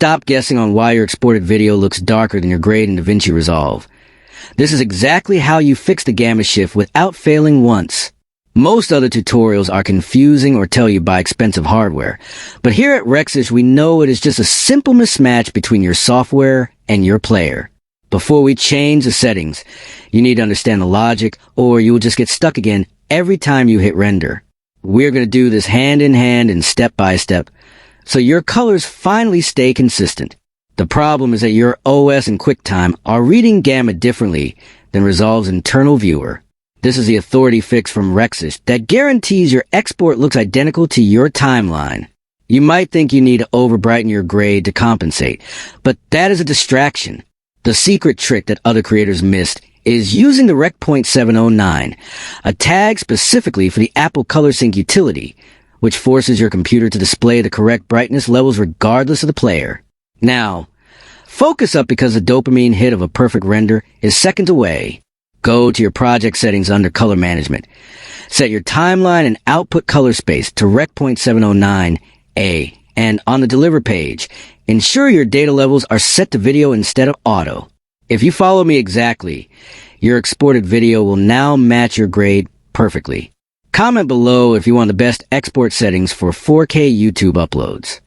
stop guessing on why your exported video looks darker than your grade in DaVinci Resolve. This is exactly how you fix the gamma shift without failing once. Most other tutorials are confusing or tell you buy expensive hardware, but here at Rec.709 we know it is just a simple mismatch between your software and your player. Before we change the settings, you need to understand the logic, or you will just get stuck again every time you hit render. We're going to do this hand in hand and step by step, so your colors finally stay consistent. The problem is that your OS and QuickTime are reading gamma differently than Resolve's internal viewer. This is the authority fix from Rec.709 that guarantees your export looks identical to your timeline. You might think you need to overbrighten your grade to compensate, but that is a distraction. The secret trick that other creators missed is using the Rec.709, a tag specifically for the Apple ColorSync utility, which forces your computer to display the correct brightness levels regardless of the player. Now, focus up because the dopamine hit of a perfect render is seconds away. Go to your project settings under Color Management. Set your timeline and output color space to Rec.709-A, and on the Deliver page, ensure your data levels are set to video instead of auto. If you follow me exactly, your exported video will now match your grade perfectly. Comment below if you want the best export settings for 4K YouTube uploads.